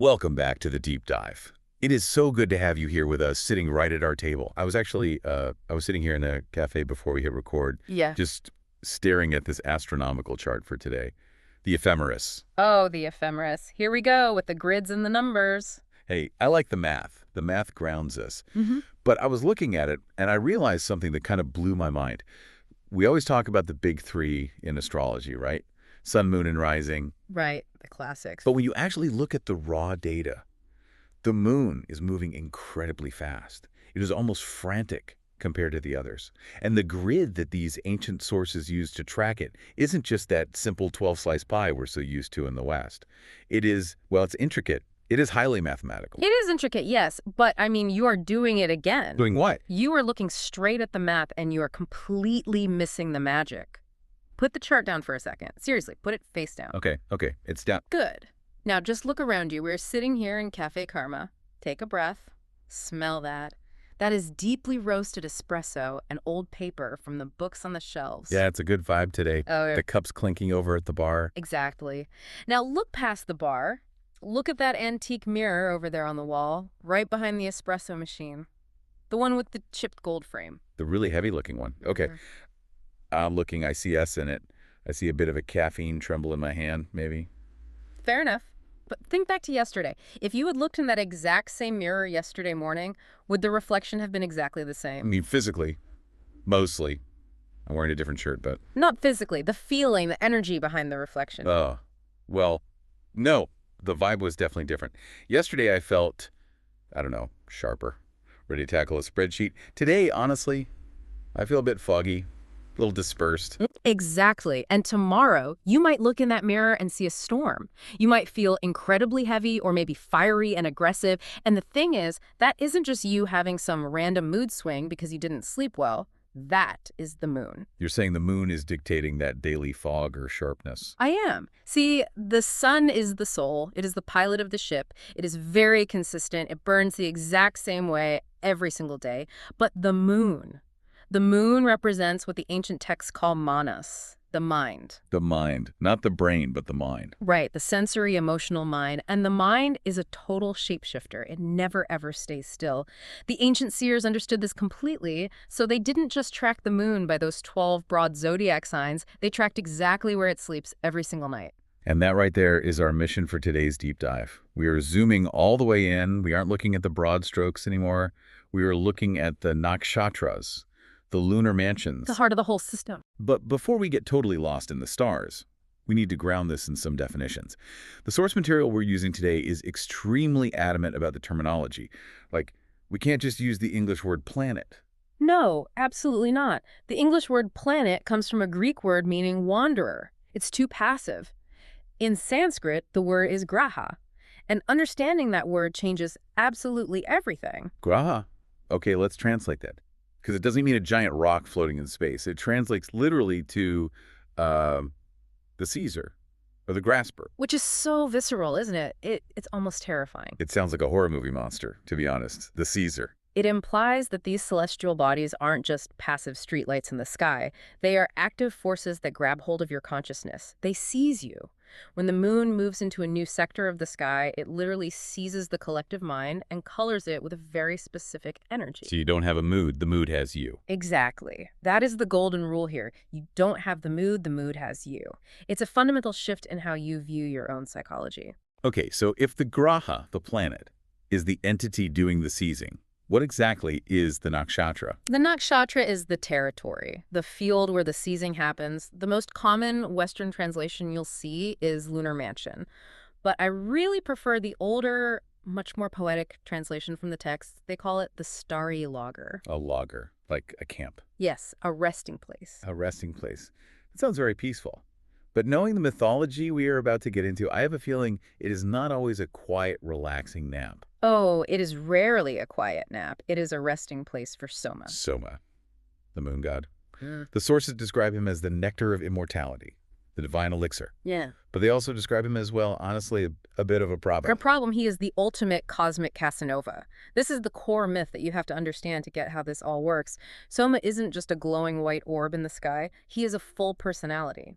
Welcome back to the deep dive. It is so good to have you here with us, sitting right at our table. I was actually, I was sitting here in a cafe before we hit record, Yeah. just staring at this astronomical chart for today, the ephemeris. Oh, the ephemeris. Here we go with the grids and the numbers. Hey, I like the math. The math grounds us. Mm-hmm. But I was looking at it, and I realized something that kind of blew my mind. We always talk about the big three in astrology, right? Sun, moon, and rising. Right, the classics. But when you actually look at the raw data, the moon is moving incredibly fast. It is almost frantic compared to the others. And the grid that these ancient sources use to track it isn't just that simple 12-slice pie we're so used to in the West. It is, well, it's intricate. It is highly mathematical. It is intricate, yes, but I mean, you are doing it again. Doing what? You are looking straight at the math and you are completely missing the magic. Put the chart down for a second. Seriously, put it face down. Okay, it's down. Good. Now just look around you. We're sitting here in Cafe Karma. Take a breath. Smell that. That is deeply roasted espresso and old paper from the books on the shelves. Yeah, it's a good vibe today. Oh, yeah. The cups clinking over at the bar. Exactly. Now look past the bar. Look at that antique mirror over there on the wall, right behind the espresso machine. The one with the chipped gold frame. The really heavy-looking one. Okay. Mhm. I'm looking. I see S in it. I see a bit of a caffeine tremble in my hand, maybe. Fair enough. But think back to yesterday. If you had looked in that exact same mirror yesterday morning, would the reflection have been exactly the I same? mean, physically, mostly. I'm wearing a different shirt, but... Not physically, the feeling, the energy behind the reflection. Well, no. The vibe was definitely different. Yesterday I felt, I don't know, sharper, ready to tackle a spreadsheet. Today, honestly, I feel a bit foggy, a little dispersed. Exactly. And tomorrow, you might look in that mirror and see a storm. You might feel incredibly heavy or maybe fiery and aggressive. And the thing is, that isn't just you having some random mood swing because you didn't sleep well. That is the moon. You're saying the moon is dictating that daily fog or sharpness. I am. See, the sun is the soul. It is the pilot of the ship. It is very consistent. It burns the exact same way every single day. But the moon represents what the ancient texts call manas, the mind. The mind. Not the brain, but the mind. Right, the sensory emotional mind. And the mind is a total shapeshifter. It never ever stays still. The ancient seers understood this completely, so they didn't just track the moon by those 12 broad zodiac signs. They tracked exactly where it sleeps every single night. And that right there is our mission for today's deep dive. We are zooming all the way in. We aren't looking at the broad strokes anymore. We are looking at the Nakshatras, the lunar mansions. The heart of the whole system. But before we get totally lost in the stars, we need to ground this in some definitions. The source material we're using today is extremely adamant about the terminology. Like, we can't just use the English word planet. No, absolutely not. The English word planet comes from a Greek word meaning wanderer. It's too passive. In Sanskrit, the word is Graha. And understanding that word changes absolutely everything. Graha. Okay, let's translate that. Because it doesn't mean a giant rock floating in space. It translates literally to the Caesar or the grasper. Which is so visceral, isn't it? It's almost terrifying. It sounds like a horror movie monster, to be honest. The Caesar. It implies that these celestial bodies aren't just passive streetlights in the sky. They are active forces that grab hold of your consciousness. They seize you. When the moon moves into a new sector of the sky, it literally seizes the collective mind and colors it with a very specific energy. So you don't have a mood, the mood has you. Exactly. That is the golden rule here. You don't have the mood has you. It's a fundamental shift in how you view your own psychology. Okay, so if the Graha, the planet, is the entity doing the seizing, what exactly is the Nakshatra? The Nakshatra is the territory, the field where the seizing happens. The most common Western translation you'll see is lunar mansion. But I really prefer the older, much more poetic translation from the text. They call it the starry logger. A logger, like a camp. Yes, a resting place. A resting place. It sounds very peaceful. But knowing the mythology we are about to get into, I have a feeling it is not always a quiet, relaxing nap. Oh, it is rarely a quiet nap. It is a resting place for Soma. Soma, the moon god. Mm. The sources describe him as the nectar of immortality, the divine elixir. Yeah. But they also describe him as, well, honestly, a bit of a problem. For a problem, he is the ultimate cosmic Casanova. This is the core myth that you have to understand to get how this all works. Soma isn't just a glowing white orb in the sky. He is a full personality.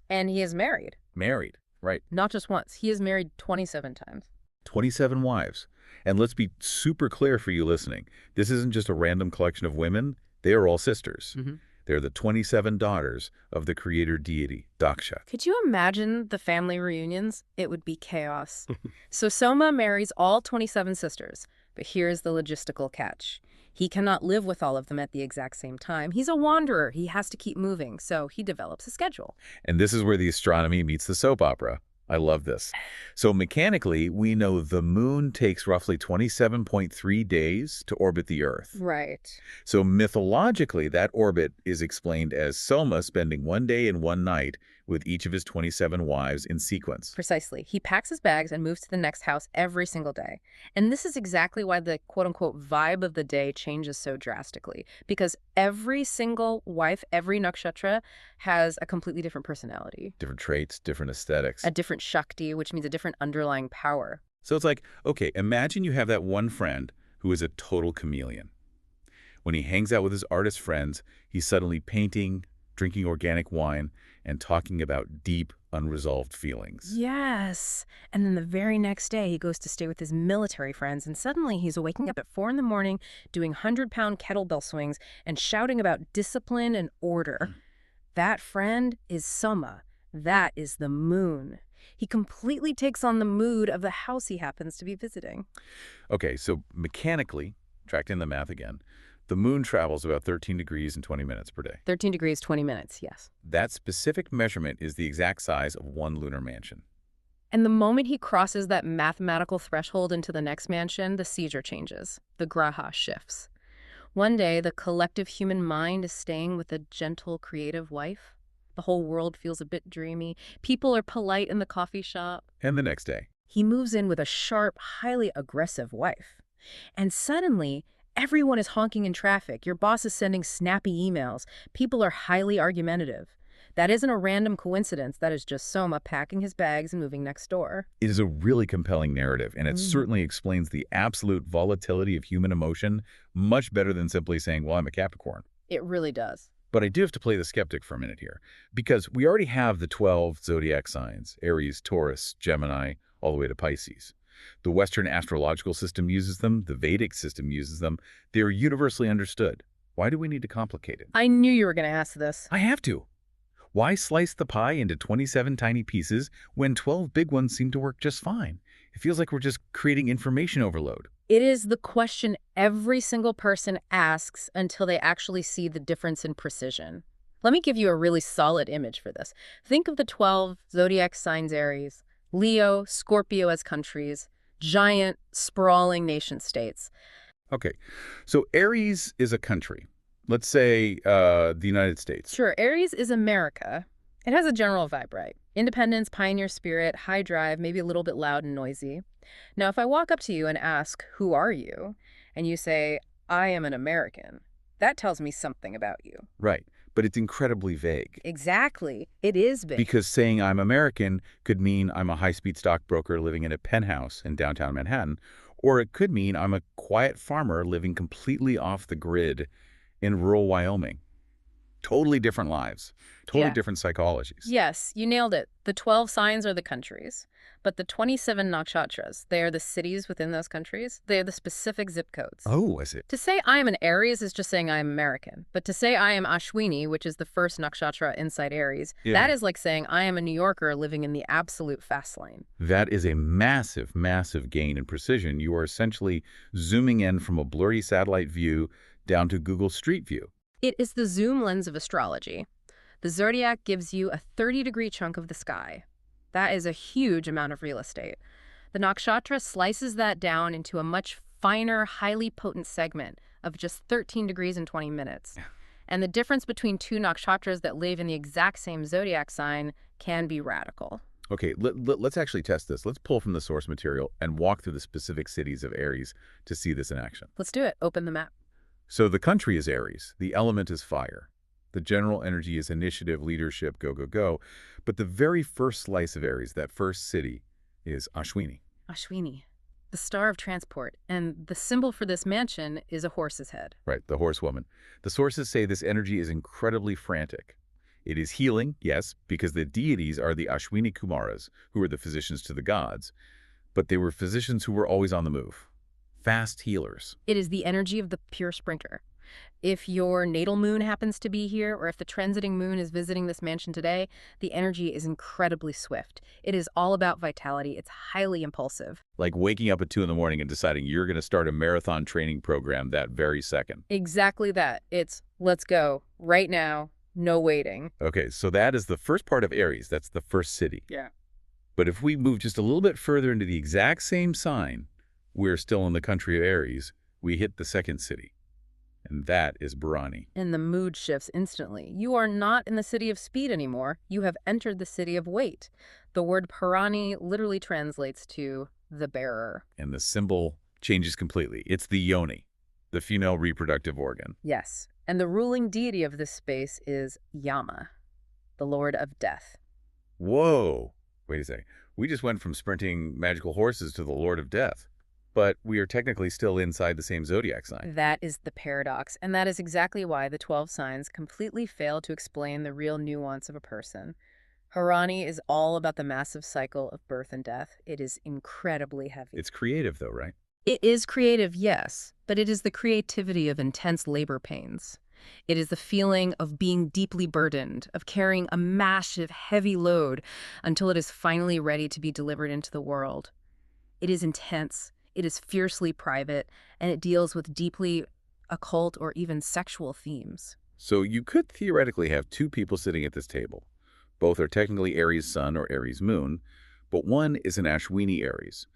And he is married. Married, right. Not just once. He is married 27 times. 27 wives. And let's be super clear for you listening. This isn't just a random collection of women. They are all sisters. They're the 27 daughters of the creator deity, Daksha. Could you imagine the family reunions? It would be chaos. So Soma marries all 27 sisters, but here's the logistical catch. He cannot live with all of them at the exact same time. He's a wanderer. He has to keep moving, so he develops a schedule. And this is where the astronomy meets the soap opera. I love this. So mechanically, we know the moon takes roughly 27.3 days to orbit the Earth. Right. So mythologically, that orbit is explained as Soma spending 1 day and 1 night with each of his 27 wives in sequence. Precisely. He packs his bags and moves to the next house every single day. And this is exactly why the quote-unquote vibe of the day changes so drastically. Because every single wife, every nakshatra, has a completely different personality. Different traits, different aesthetics. A different shakti, which means a different underlying power. So it's like, okay, imagine you have that one friend who is a total chameleon. When he hangs out with his artist friends, he's suddenly painting, drinking organic wine, and talking about deep, unresolved feelings. Yes. And then the very next day, he goes to stay with his military friends, and suddenly he's waking up at 4 in the morning, doing 100-pound kettlebell swings, and shouting about discipline and order. That friend is Soma. That is the moon. He completely takes on the mood of the house he happens to be visiting. Okay, so mechanically, tracked in the math again, the moon travels about 13 degrees and 20 minutes per day. 13 degrees, 20 minutes, yes. That specific measurement is the exact size of one lunar mansion. And the moment he crosses that mathematical threshold into the next mansion, the seizure changes. The Graha shifts. One day, the collective human mind is staying with a gentle, creative wife. The whole world feels a bit dreamy. People are polite in the coffee shop. And the next day, He moves in with a sharp, highly aggressive wife. And suddenly, everyone is honking in traffic. Your boss is sending snappy emails. People are highly argumentative. That isn't a random coincidence. That is just Soma packing his bags and moving next door. it is a really compelling narrative, and it certainly explains the absolute volatility of human emotion much better than simply saying, well, I'm a Capricorn. It really does. But I do have to play the skeptic for a minute here, because we already have the 12 zodiac signs, Aries, Taurus, Gemini, all the way to Pisces. The Western astrological system uses them. The Vedic system uses them. They are universally understood. Why do we need to complicate it? I knew you were going to ask this. I have to. Why slice the pie into 27 tiny pieces when 12 big ones seem to work just fine? It feels like we're just creating information overload. It is the question every single person asks until they actually see the difference in precision. Let me give you a really solid image for this. Think of the 12 zodiac signs Aries, Leo, Scorpio as countries, giant, sprawling nation-states. Okay, so Aries is a country. Let's say the United States. Sure, Aries is America. It has a general vibe, right? Independence, pioneer spirit, high drive, maybe a little bit loud and noisy. Now, if I walk up to you and ask, who are you? And you say, I am an American, that tells me something about you. Right, but it's incredibly vague. Exactly. It is big. Because saying I'm American could mean I'm a high-speed stockbroker living in a penthouse in downtown Manhattan, or it could mean I'm a quiet farmer living completely off the grid in rural Wyoming. Totally different lives, totally Yeah. different psychologies. Yes, you nailed it. The 12 signs are the countries, but the 27 nakshatras, they are the cities within those countries. They are the specific zip codes. Oh, is it? To say I am an Aries is just saying I am American. But to say I am Ashwini, which is the first nakshatra inside Aries, Yeah. that is like saying I am a New Yorker living in the absolute fast lane. That is a massive, massive gain in precision. You are essentially zooming in from a blurry satellite view down to Google Street View. It is the zoom lens of astrology. The zodiac gives you a 30-degree chunk of the sky. That is a huge amount of real estate. The nakshatra slices that down into a much finer, highly potent segment of just 13 degrees and 20 minutes. And the difference between two nakshatras that live in the exact same zodiac sign can be radical. Okay, let's actually test this. Let's pull from the source material and walk through the specific cities of Aries to see this in action. Let's do it. Open the map. So the country is Aries. The element is fire. The general energy is initiative, leadership, go, go, go. But the very first slice of Aries, that first city, is Ashwini. Ashwini, the star of transport. And the symbol for this mansion is a horse's head. Right, the horsewoman. The sources say this energy is incredibly frantic. It is healing, yes, because the deities are the Ashwini Kumaras, who are the physicians to the gods. But they were physicians who were always on the move. Fast healers. It is the energy of the pure sprinter. If your natal moon happens to be here, or if the transiting moon is visiting this mansion today, the energy is incredibly swift. It is all about vitality. It's highly impulsive. Like waking up at 2 in the morning and deciding you're going to start a marathon training program that very second. Exactly that. It's let's go right now, no waiting. Okay, so that is the first part of Aries. That's the first city. Yeah. But if we move just a little bit further into the exact same sign, we're still in the country of Aries, we hit the second city. And that is Bharani. And the mood shifts instantly. You are not in the city of speed anymore. You have entered the city of weight. The word Bharani literally translates to the bearer. And the symbol changes completely. It's the yoni, the female reproductive organ. Yes. And the ruling deity of this space is Yama, the lord of death. Whoa! Wait a second. We just went from sprinting magical horses to the Lord of Death. But we are technically still inside the same zodiac sign. That is the paradox, and that is exactly why the 12 signs completely fail to explain the real nuance of a person. Bharani is all about the massive cycle of birth and death. It is incredibly heavy. It's creative, though, right? It is creative, yes, but it is the creativity of intense labor pains. It is the feeling of being deeply burdened, of carrying a massive, heavy load until it is finally ready to be delivered into the world. It is intense. It is fiercely private, and it deals with deeply occult or even sexual themes. So you could theoretically have two people sitting at this table. Both are technically Aries sun or Aries moon, but one is an Ashwini Aries,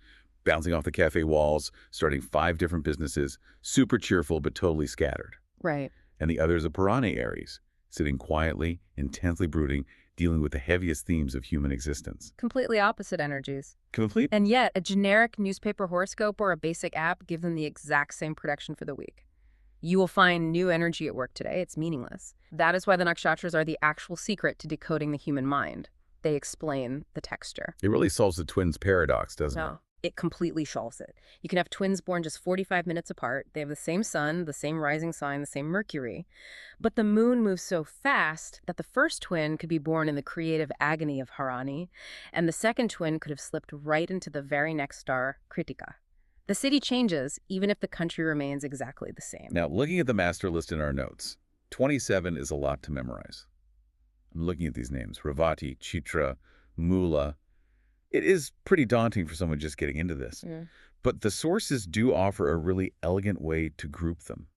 bouncing off the cafe walls, starting 5 different businesses, super cheerful but totally scattered. Right. And the other is a Bharani Aries, sitting quietly, intensely brooding, dealing with the heaviest themes of human existence. Completely opposite energies. Complete? And yet, a generic newspaper horoscope or a basic app give them the exact same prediction for the week. You will find new energy at work today. It's meaningless. That is why the Nakshatras are the actual secret to decoding the human mind. They explain the texture. It really solves the twins paradox, doesn't it? No, it completely solves it. You can have twins born just 45 minutes apart. They have the same sun, the same rising sign, the same Mercury. But the moon moves so fast that the first twin could be born in the creative agony of Bharani, and the second twin could have slipped right into the very next star, Kritika. The city changes, even if the country remains exactly the same. Now, looking at the master list in our notes, 27 is a lot to memorize. I'm looking at these names, Ravati, Chitra, Mula. It is pretty daunting for someone just getting into this. But the sources do offer a really elegant way to group them.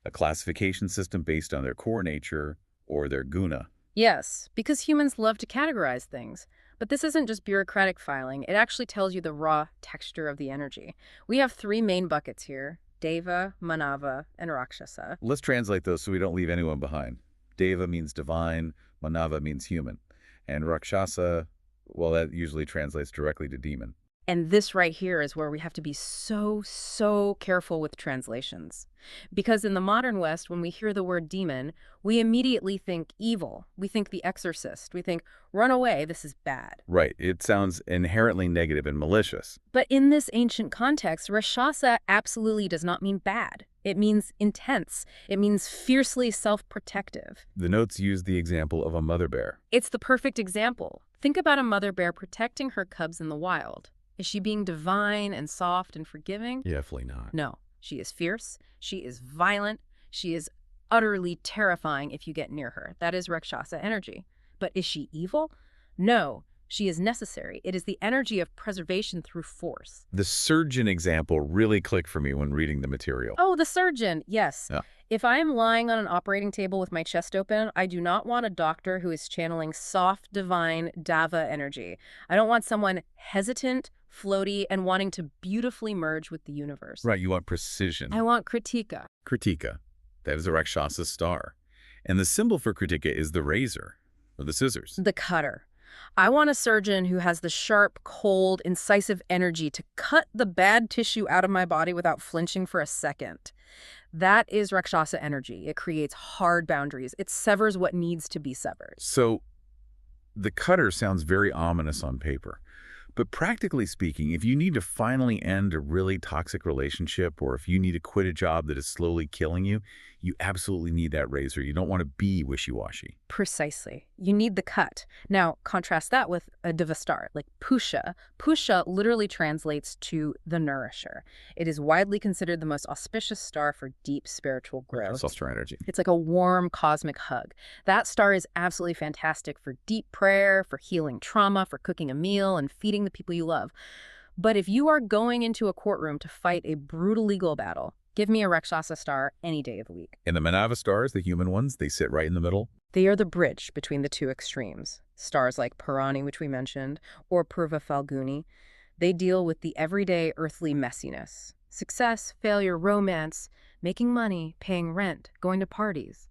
A classification system based on their core nature or their guna. Yes, because humans love to categorize things. But this isn't just bureaucratic filing. It actually tells you the raw texture of the energy. We have 3 main buckets here: Deva, Manava, and Rakshasa. Let's translate those so we don't leave anyone behind. Deva means divine, Manava means human, and Rakshasa, well, that usually translates directly to demon. And this right here is where we have to be so careful with translations. Because in the modern West, when we hear the word demon, we immediately think evil. We think the exorcist. We think, run away, this is bad. Right. It sounds inherently negative and malicious. But in this ancient context, Rakshasa absolutely does not mean bad. It means intense. It means fiercely self-protective. The notes use the example of a mother bear. It's the perfect example. Think about a mother bear protecting her cubs in the wild. Is she being divine and soft and forgiving? Definitely not. No. She is fierce. She is violent. She is utterly terrifying if you get near her. That is Rakshasa energy. But is she evil? No. She is necessary. It is the energy of preservation through force. The surgeon example really clicked for me when reading the material. Oh, the surgeon. Yes. Yeah. If I am lying on an operating table with my chest open, I do not want a doctor who is channeling soft, divine Deva energy. I don't want someone hesitant, floaty, and wanting to beautifully merge with the universe. Right, you want precision. I want Kritika. Kritika. That is a Rakshasa star. And the symbol for Kritika is the razor, or the scissors. The cutter. I want a surgeon who has the sharp, cold, incisive energy to cut the bad tissue out of my body without flinching for a second. That is Rakshasa energy. It creates hard boundaries. It severs what needs to be severed. So, the cutter sounds very ominous on paper. But practically speaking, if you need to finally end a really toxic relationship, or if you need to quit a job that is slowly killing you, You absolutely need that razor. You don't want to be wishy-washy. Precisely. You need the cut. Now, contrast that with a Deva star, like Pusha. Pusha literally translates to the nourisher. It is widely considered the most auspicious star for deep spiritual growth. Stellar energy. It's like a warm cosmic hug. That star is absolutely fantastic for deep prayer, for healing trauma, for cooking a meal, and feeding the people you love. But if you are going into a courtroom to fight a brutal legal battle, give me a Rakshasa star any day of the week. And the Manava stars, the human ones, they sit right in the middle. They are the bridge between the two extremes. Stars like Parani, which we mentioned, or Purva Falguni, they deal with the everyday earthly messiness. Success, failure, romance, making money, paying rent, going to parties.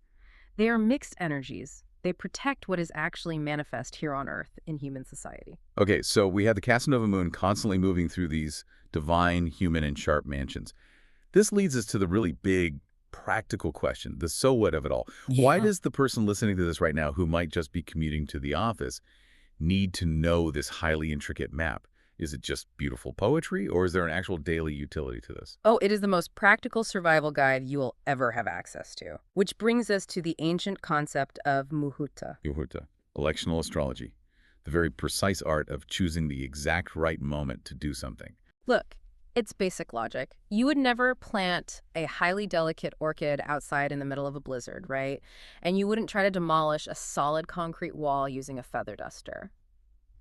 They are mixed energies. They protect what is actually manifest here on Earth in human society. Okay, so we have the Casanova moon constantly moving through these divine, human, and sharp mansions. This leads us to the really big, practical question, the so what of it all. Why does the person listening to this right now who might just be commuting to the office need to know this highly intricate map? Is it just beautiful poetry, or is there an actual daily utility to this? Oh, it is the most practical survival guide you will ever have access to. Which brings us to the ancient concept of Muhurta. Muhurta, electional astrology, the very precise art of choosing the exact right moment to do something. Look, it's basic logic. You would never plant a highly delicate orchid outside in the middle of a blizzard, right? And you wouldn't try to demolish a solid concrete wall using a feather duster.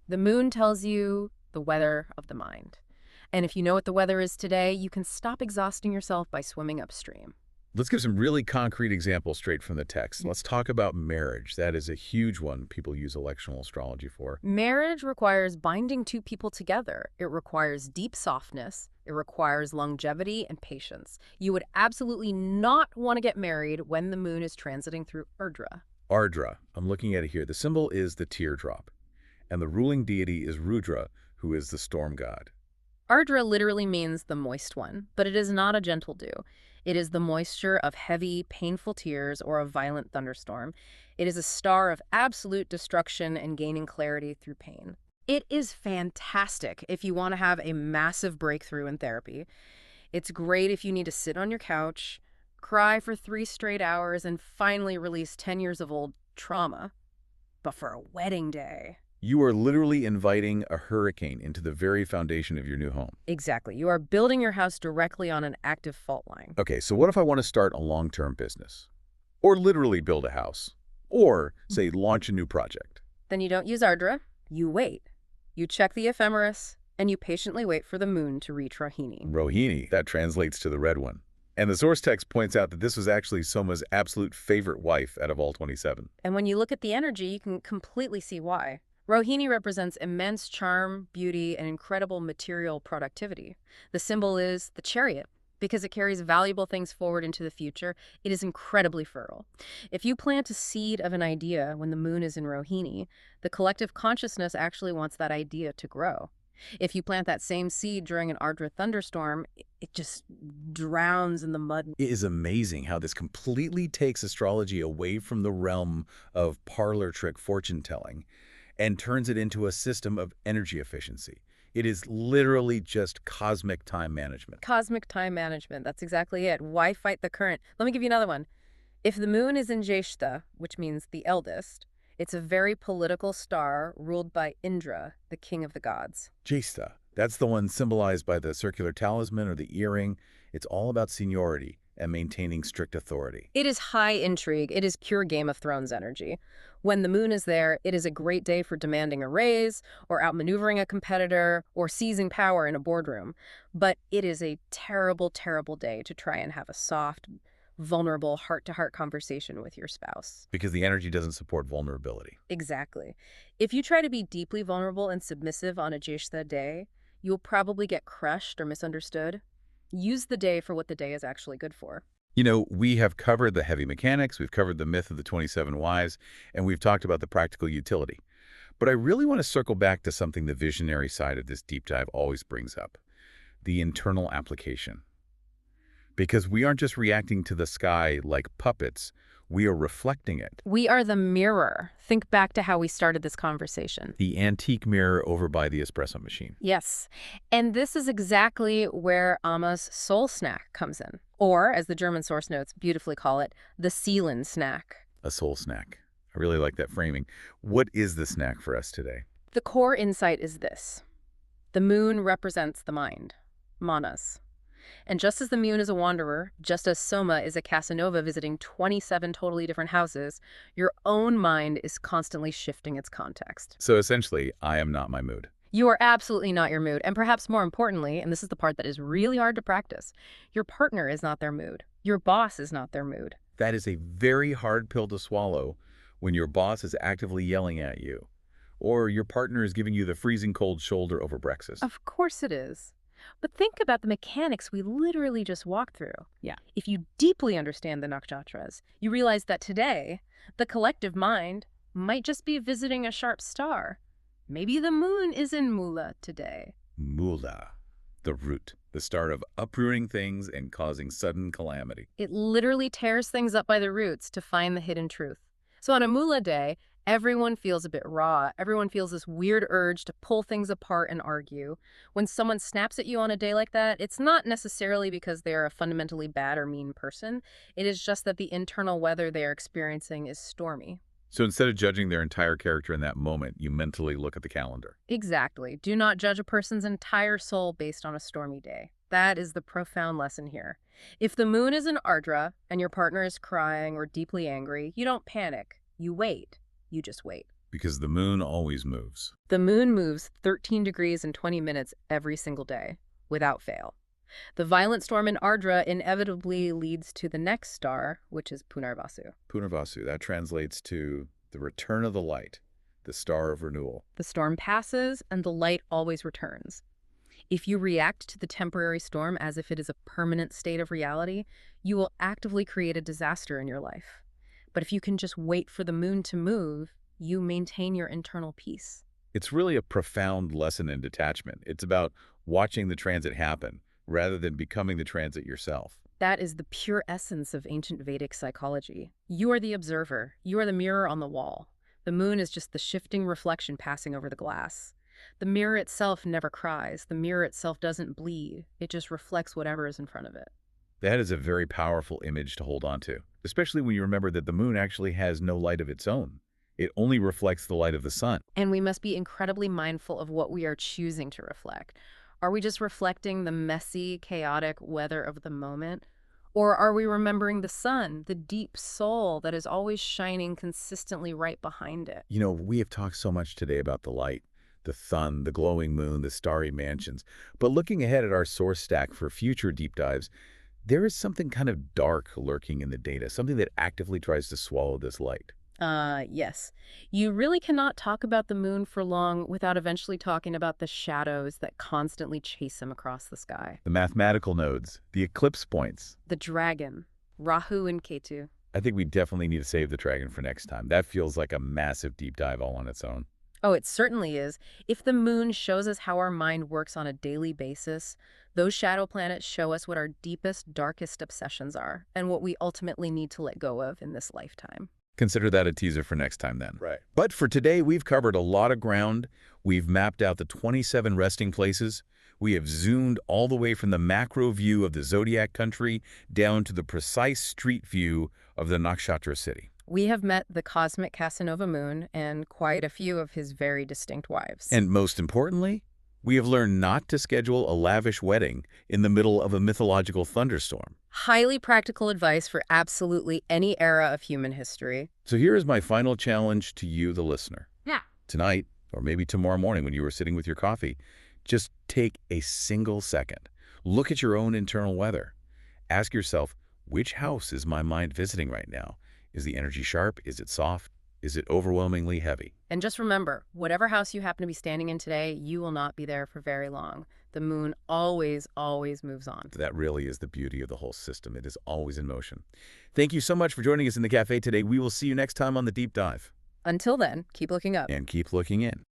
The moon tells you the weather of the mind. And if you know what the weather is today, you can stop exhausting yourself by swimming upstream. Let's give some really concrete examples straight from the text. Let's talk about marriage. That is a huge one people use electional astrology for. Marriage requires binding two people together. It requires deep softness. It requires longevity and patience. You would absolutely not want to get married when the moon is transiting through Ardra. Ardra, I'm looking at it here. The symbol is the teardrop, and the ruling deity is Rudra, who is the storm god. Ardra literally means the moist one, but it is not a gentle dew. It is the moisture of heavy, painful tears or a violent thunderstorm. It is a star of absolute destruction and gaining clarity through pain. It is fantastic if you want to have a massive breakthrough in therapy. It's great if you need to sit on your couch, cry for 3 straight hours, and finally release 10 years of old trauma. But for a wedding day... You are literally inviting a hurricane into the very foundation of your new home. Exactly. You are building your house directly on an active fault line. Okay, so what if I want to start a long-term business? Or literally build a house? Or, say, launch a new project? Then you don't use Ardra, you wait. You check the ephemeris, and you patiently wait for the moon to reach Rohini. Rohini, that translates to the red one. And the source text points out that this was actually Soma's absolute favorite wife out of all 27. And when you look at the energy, you can completely see why. Rohini represents immense charm, beauty, and incredible material productivity. The symbol is the chariot. Because it carries valuable things forward into the future, it is incredibly fertile. If you plant a seed of an idea when the moon is in Rohini, the collective consciousness actually wants that idea to grow. If you plant that same seed during an Ardra thunderstorm, it just drowns in the mud. It is amazing how this completely takes astrology away from the realm of parlor trick fortune telling and turns it into a system of energy efficiency. It is literally just cosmic time management. Cosmic time management, that's exactly it. Why fight the current? Let me give you another one. If the moon is in Jeshta, which means the eldest, it's a very political star ruled by Indra, the king of the gods. Jesta, that's the one symbolized by the circular talisman or the earring. It's all about seniority and maintaining strict authority. It is high intrigue. It is pure Game of Thrones energy. When the moon is there, it is a great day for demanding a raise, or outmaneuvering a competitor, or seizing power in a boardroom. But it is a terrible, terrible day to try and have a soft, vulnerable, heart-to-heart conversation with your spouse. Because the energy doesn't support vulnerability. Exactly. If you try to be deeply vulnerable and submissive on a Jeshta day, you'll probably get crushed or misunderstood. Use the day for what the day is actually good for. You know, we have covered the heavy mechanics, we've covered the myth of the 27 wives, and we've talked about the practical utility. But I really want to circle back to something the visionary side of this deep dive always brings up, the internal application. Because we aren't just reacting to the sky like puppets, we are reflecting it. We are the mirror. Think back to how we started this conversation. The antique mirror over by the espresso machine. Yes. And this is exactly where Amma's soul snack comes in. Or, as the German source notes beautifully call it, the Seelen snack. A soul snack. I really like that framing. What is the snack for us today? The core insight is this. The moon represents the mind, manas. And just as the moon is a wanderer, just as Soma is a Casanova visiting 27 totally different houses, your own mind is constantly shifting its context. So essentially, I am not my mood. You are absolutely not your mood. And perhaps more importantly, and this is the part that is really hard to practice, your partner is not their mood. Your boss is not their mood. That is a very hard pill to swallow when your boss is actively yelling at you, or your partner is giving you the freezing cold shoulder over breakfast. Of course it is. But think about the mechanics we literally just walked through. Yeah. If you deeply understand the Nakshatras, you realize that today, the collective mind might just be visiting a sharp star. Maybe the moon is in Mula today. Mula, the root, the start of uprooting things and causing sudden calamity. It literally tears things up by the roots to find the hidden truth. So on a Mula day, everyone feels a bit raw. Everyone feels this weird urge to pull things apart and argue. When someone snaps at you on a day like that, it's not necessarily because they are a fundamentally bad or mean person. It is just that the internal weather they are experiencing is stormy. So instead of judging their entire character in that moment, you mentally look at the calendar. Exactly. Do not judge a person's entire soul based on a stormy day. That is the profound lesson here. If the moon is in Ardra and your partner is crying or deeply angry, you don't panic. You wait. You just wait. Because the moon always moves. The moon moves 13 degrees and 20 minutes every single day, without fail. The violent storm in Ardra inevitably leads to the next star, which is Punarvasu. Punarvasu, that translates to the return of the light, the star of renewal. The storm passes and the light always returns. If you react to the temporary storm as if it is a permanent state of reality, you will actively create a disaster in your life. But if you can just wait for the moon to move, you maintain your internal peace. It's really a profound lesson in detachment. It's about watching the transit happen rather than becoming the transit yourself. That is the pure essence of ancient Vedic psychology. You are the observer. You are the mirror on the wall. The moon is just the shifting reflection passing over the glass. The mirror itself never cries. The mirror itself doesn't bleed. It just reflects whatever is in front of it. That is a very powerful image to hold on to, especially when you remember that the moon actually has no light of its own. It only reflects the light of the sun. And we must be incredibly mindful of what we are choosing to reflect. Are we just reflecting the messy, chaotic weather of the moment? Or are we remembering the sun, the deep soul that is always shining consistently right behind it? You know, we have talked so much today about the light, the sun, the glowing moon, the starry mansions. But looking ahead at our source stack for future deep dives, there is something kind of dark lurking in the data, something that actively tries to swallow this light. Yes. You really cannot talk about the moon for long without eventually talking about the shadows that constantly chase him across the sky. The mathematical nodes, the eclipse points. The dragon, Rahu and Ketu. I think we definitely need to save the dragon for next time. That feels like a massive deep dive all on its own. Oh, it certainly is. If the moon shows us how our mind works on a daily basis, those shadow planets show us what our deepest, darkest obsessions are and what we ultimately need to let go of in this lifetime. Consider that a teaser for next time then. Right. But for today, we've covered a lot of ground. We've mapped out the 27 resting places. We have zoomed all the way from the macro view of the zodiac country down to the precise street view of the Nakshatra city. We have met the cosmic Casanova moon and quite a few of his very distinct wives. And most importantly, we have learned not to schedule a lavish wedding in the middle of a mythological thunderstorm. Highly practical advice for absolutely any era of human history. So here is my final challenge to you, the listener. Yeah. Tonight, or maybe tomorrow morning when you were sitting with your coffee, just take a single second. Look at your own internal weather. Ask yourself, which house is my mind visiting right now? Is the energy sharp? Is it soft? Is it overwhelmingly heavy? And just remember, whatever house you happen to be standing in today, you will not be there for very long. The moon always, always moves on. That really is the beauty of the whole system. It is always in motion. Thank you so much for joining us in the cafe today. We will see you next time on The Deep Dive. Until then, keep looking up. And keep looking in.